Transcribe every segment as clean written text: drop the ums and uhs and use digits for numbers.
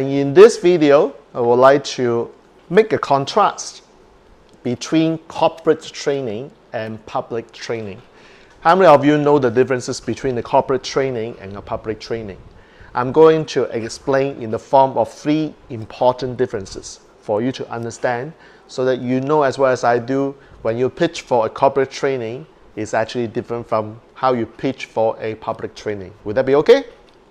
In this video, I would like to make a contrast between corporate training and public training. How many of you know the differences between the corporate training and a public training? I'm going to explain in the form of 3 important differences for you to understand so that you know as well as I do when you pitch for a corporate training is actually different from how you pitch for a public training. Would that be okay?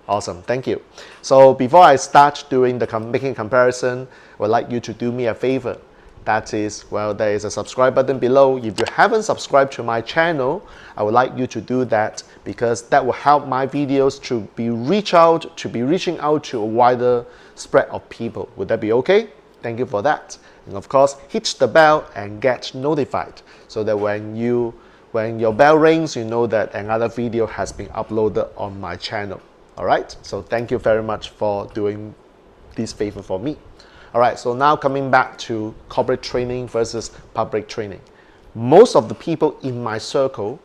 Awesome, thank you. So before I start doing making comparison, I would like you to do me a favor. That is, well, there is a subscribe button below. If you haven't subscribed to my channel, I would like you to do that because that will help my videos to be reaching out to a wider spread of people. Would that be okay? Thank you for that. And of course, hit the bell and get notified so that when your bell rings, you know that another video has been uploaded on my channel. All right, so thank you very much for doing this favor for me. All right, so now coming back to corporate training versus public training. Most of the people in my circle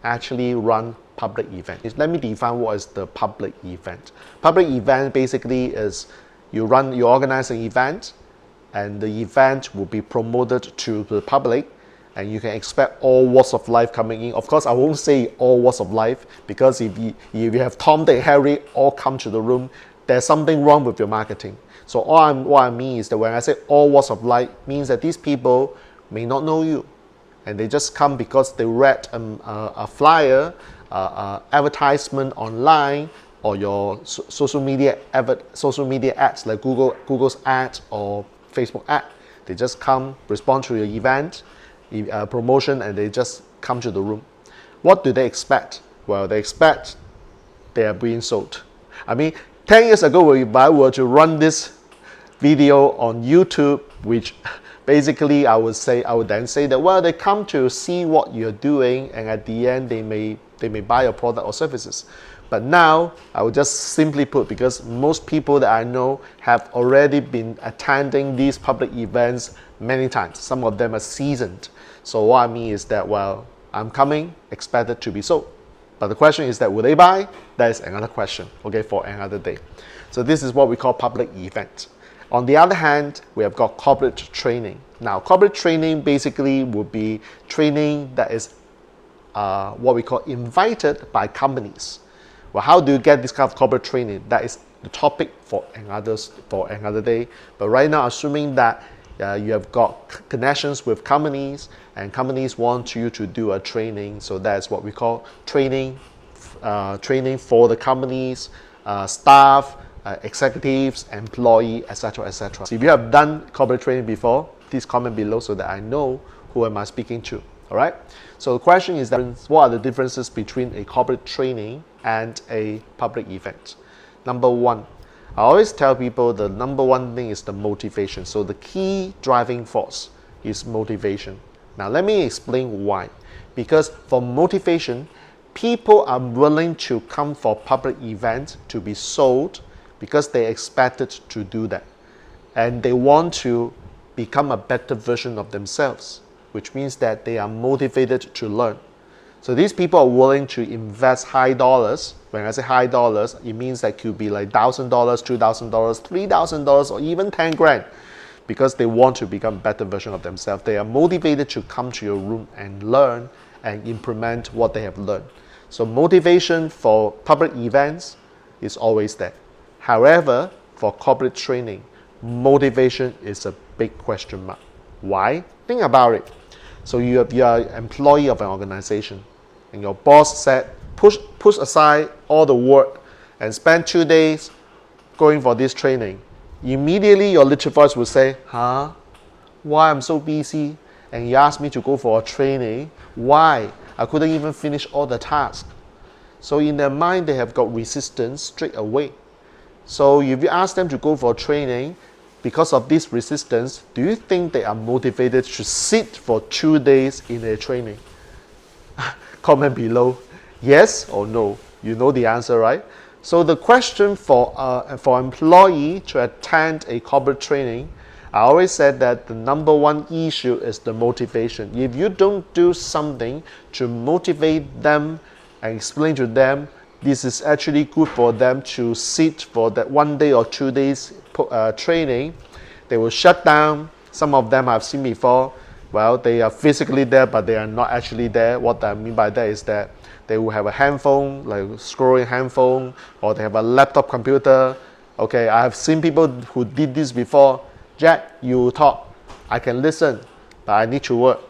actually run public events. Let me define what is the public event. Public event basically is you organize an event and the event will be promoted to the public and you can expect all walks of life coming in. Of course, I won't say all walks of life because if you have Tom, Dick, Harry all come to the room, there's something wrong with your marketing. So what I mean is that when I say all walks of life, means that these people may not know you, and they just come because they read a flyer, advertisement online, or your social media ads like Google's ads or Facebook ad. They just come, respond to your event, promotion, and they just come to the room. What do they expect? Well, they expect they are being sold. I mean, 10 years ago, if I were to run this video on YouTube, which basically I would then say that, well, they come to see what you're doing, and at the end they may buy your product or services. But now I would just simply put, because most people that I know have already been attending these public events many times. Some of them are seasoned. So what I mean is that, well, I'm coming, expected to be sold. But the question is that, will they buy? That is another question, okay, for another day. So this is what we call public event. On the other hand, we have got corporate training. Now, corporate training basically would be training that is what we call invited by companies. Well, how do you get this kind of corporate training? That is the topic for another day. But right now, assuming that you have got connections with companies and companies want you to do a training, so that's what we call training for the companies, staff, executives, employee, etc., etc. So if you have done corporate training before, please comment below so that I know who am I speaking to. All right. So the question is that, what are the differences between a corporate training and a public event? Number 1, I always tell people the number 1 thing is the motivation. So the key driving force is motivation. Now let me explain why. Because for motivation, people are willing to come for public events to be sold because they expected to do that. And they want to become a better version of themselves, which means that they are motivated to learn. So these people are willing to invest high dollars. When I say high dollars, it means that it could be like $1,000, $2,000, $3,000, or even 10 grand, because they want to become a better version of themselves. They are motivated to come to your room and learn and implement what they have learned. So motivation for public events is always there. However, for corporate training, motivation is a big question mark. Why? Think about it. So you are an employee of an organization, and your boss said, push aside all the work and spend 2 days going for this training. Immediately your little voice will say, huh? Why I'm so busy? And you asked me to go for a training. Why? I couldn't even finish all the tasks. So in their mind, they have got resistance straight away. So if you ask them to go for training, because of this resistance, do you think they are motivated to sit for 2 days in a training? Comment below, yes or no. You know the answer, right? So the question for employee to attend a corporate training, I always said that the number 1 issue is the motivation. If you don't do something to motivate them and explain to them this is actually good for them to sit for that 1 day or 2 days training, they will shut down. Some of them I've seen before. Well, they are physically there, but they are not actually there. What I mean by that is that they will have a handphone, like scrolling handphone, or they have a laptop computer. Okay, I have seen people who did this before. Jack, you talk, I can listen, but I need to work.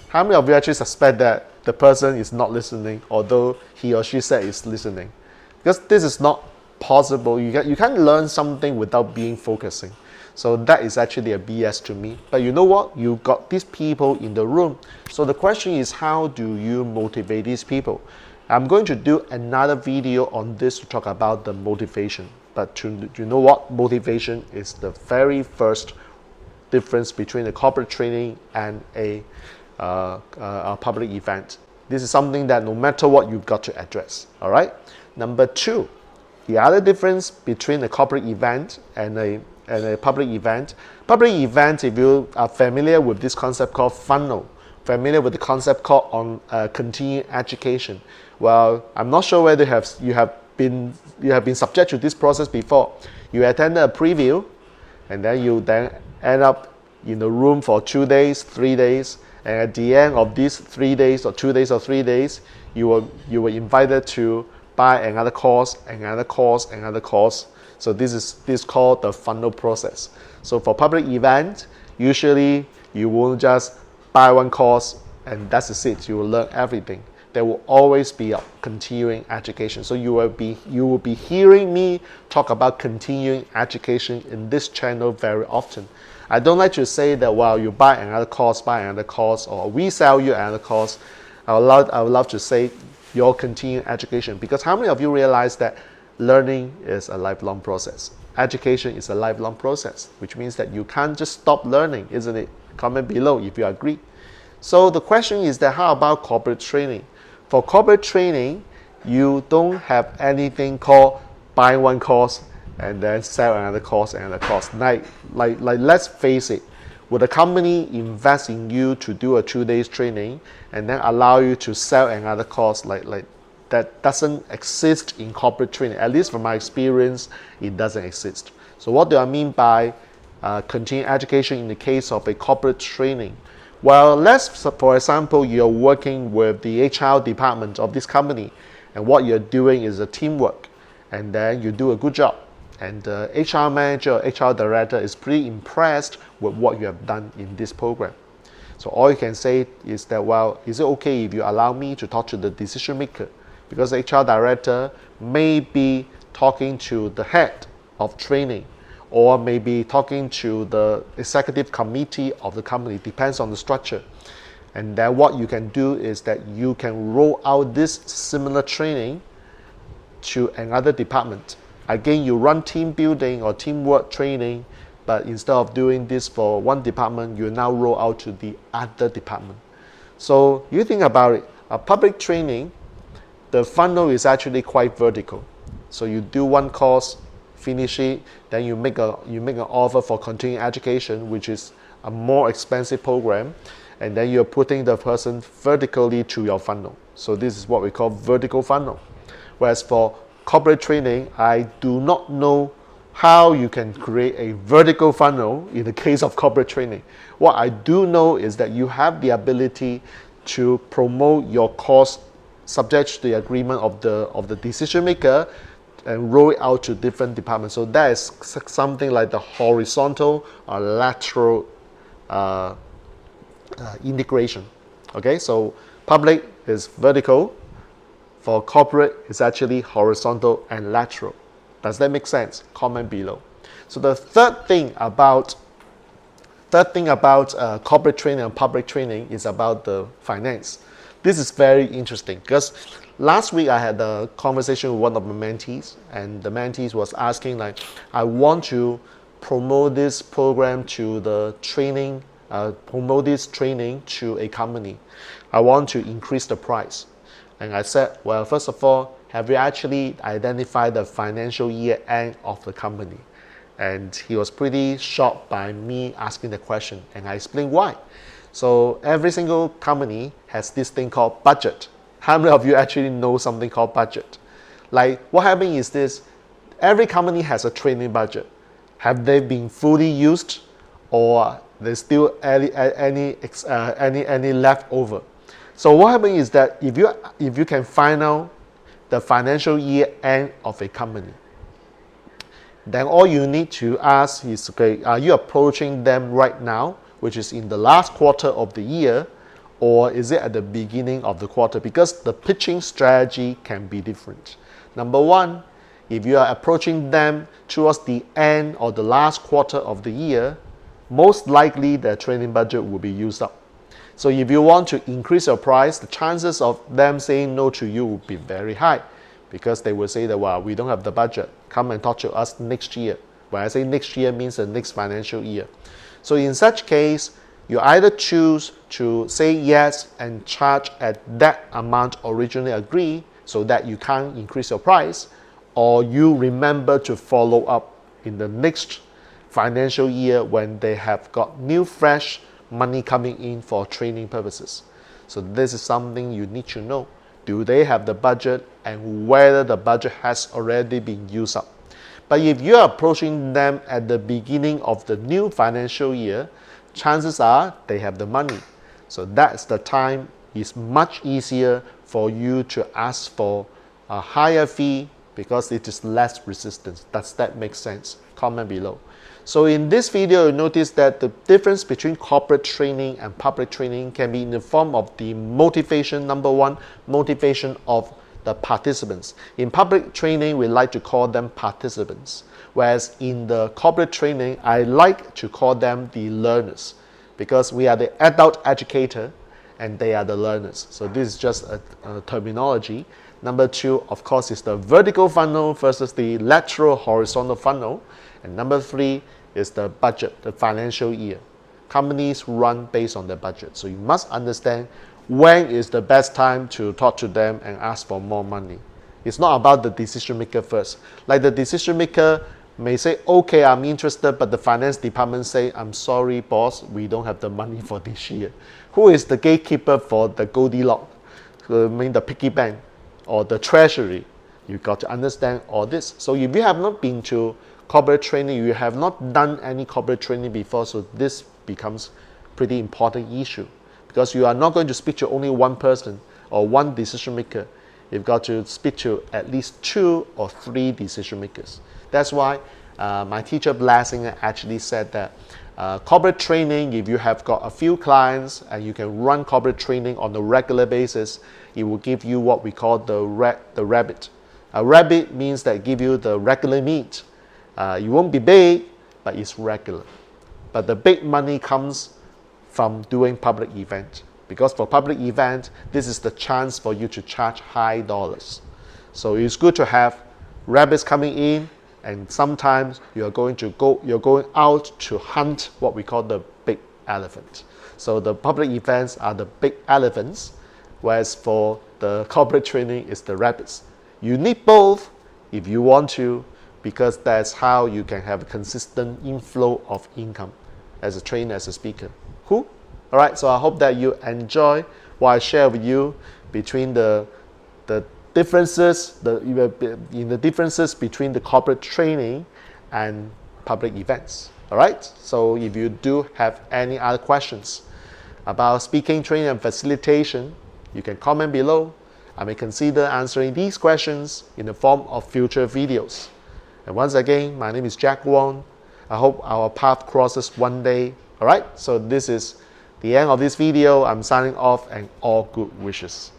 How many of you actually suspect that the person is not listening, although he or she said is listening? Because this is not possible. You can't learn something without being focusing. So that is actually a BS to me. But you know what? You got these people in the room. So the question is, how do you motivate these people? I'm going to do another video on this to talk about the motivation. But you know what? Motivation is the very first difference between a corporate training and a public event. This is something that no matter what, you've got to address. All right. Number two, the other difference between a corporate event and a public event. Public event, if you are familiar with this concept called funnel, familiar with the concept called continuing education. Well, I'm not sure whether you have been subject to this process before. You attended a preview, and then you end up in the room for 2 days, 3 days, and at the end of these 3 days or 2 days or 3 days, you were invited to buy another course, another course, another course. So this is called the funnel process. So for public event, usually you won't just buy one course and that's it. You will learn everything. There will always be a continuing education. So you will be hearing me talk about continuing education in this channel very often. I don't like to say that while you buy another course, or we sell you another course. I would love to say your continuing education, because how many of you realize that learning is a lifelong process? Education is a lifelong process, which means that you can't just stop learning, isn't it? Comment below if you agree. So the question is that how about corporate training? For corporate training, you don't have anything called buy one course and then sell another course and another course. Like let's face it, would a company invest in you to do a 2 days training and then allow you to sell another course? Like that doesn't exist in corporate training. At least from my experience, it doesn't exist. So what do I mean by continuing education in the case of a corporate training? Well, for example, you're working with the HR department of this company, and what you're doing is a teamwork, and then you do a good job. And the HR manager, HR director is pretty impressed with what you have done in this program. So all you can say is that, well, is it okay if you allow me to talk to the decision maker? Because the HR director may be talking to the head of training, or maybe talking to the executive committee of the company, depends on the structure. And then what you can do is that you can roll out this similar training to another department. Again, you run team building or teamwork training, but instead of doing this for one department, you now roll out to the other department. So you think about it, a public training, the funnel is actually quite vertical. So you do one course, finish it, then you make an offer for continuing education, which is a more expensive program, and then you're putting the person vertically to your funnel. So this is what we call vertical funnel. Whereas for corporate training, I do not know how you can create a vertical funnel in the case of corporate training. What I do know is that you have the ability to promote your course subject to the agreement of the decision maker and roll it out to different departments. So that is something like the horizontal or lateral integration. Okay, so public is vertical. For corporate, it's actually horizontal and lateral. Does that make sense? Comment below. So the third thing about corporate training and public training is about the finance. This is very interesting because last week I had a conversation with one of my mentees, and the mentees was asking, like, I want to promote this program to the training, promote this training to a company. I want to increase the price. And I said, well, first of all, have you actually identified the financial year end of the company? And he was pretty shocked by me asking the question, and I explained why. So every single company has this thing called budget. How many of you actually know something called budget? Like, what happens is this: every company has a training budget. Have they been fully used, or there's still any left over? So what happens is that if you can find out the financial year end of a company, then all you need to ask is, okay, are you approaching them right now, which is in the last quarter of the year, or is it at the beginning of the quarter? Because the pitching strategy can be different. Number one, if you are approaching them towards the end or the last quarter of the year, most likely their training budget will be used up. So if you want to increase your price, the chances of them saying no to you will be very high, because they will say that, well, we don't have the budget. Come and talk to us next year. When I say next year, means the next financial year. So in such case, you either choose to say yes and charge at that amount originally agreed so that you can't increase your price, or you remember to follow up in the next financial year when they have got new fresh money coming in for training purposes. So this is something you need to know. Do they have the budget, and whether the budget has already been used up? But if you are approaching them at the beginning of the new financial year, chances are they have the money. So that's the time it's much easier for you to ask for a higher fee, because it is less resistance. Does that make sense? Comment below. So in this video, you notice that the difference between corporate training and public training can be in the form of the motivation. Number one, motivation of the participants. In public training, we like to call them participants, whereas in the corporate training, I like to call them the learners, because we are the adult educator and they are the learners. So this is just a terminology. Number two, of course, is the vertical funnel versus the lateral horizontal funnel. And number three is the budget, the financial year. Companies run based on their budget. So you must understand when is the best time to talk to them and ask for more money. It's not about the decision maker first. Like the decision maker may say, okay, I'm interested, but the finance department say, I'm sorry, boss, we don't have the money for this year. Who is the gatekeeper for the Goldilocks? I mean the piggy bank or the treasury. You've got to understand all this. So if you have not been to corporate training, you have not done any corporate training before, so this becomes pretty important issue, because you are not going to speak to only one person or one decision maker. You've got to speak to at least 2 or 3 decision makers. That's why my teacher Blair Singer actually said that corporate training, if you have got a few clients and you can run corporate training on a regular basis, it will give you what we call the rabbit. A rabbit means that give you the regular meat. You won't be big, but it's regular. But the big money comes from doing public event, because for public event, this is the chance for you to charge high dollars. So it's good to have rabbits coming in, and sometimes you're going out to hunt what we call the big elephant. So the public events are the big elephants, whereas for the corporate training is the rabbits. You need both if you want to, because that's how you can have a consistent inflow of income as a trainer, as a speaker. Cool? All right, so I hope that you enjoy what I share with you between the differences, in the differences between the corporate training and public events. All right, so if you do have any other questions about speaking, training, and facilitation, you can comment below. I may consider answering these questions in the form of future videos. And once again, my name is Jack Wong. I hope our path crosses one day. All right, so this is the end of this video. I'm signing off, and all good wishes.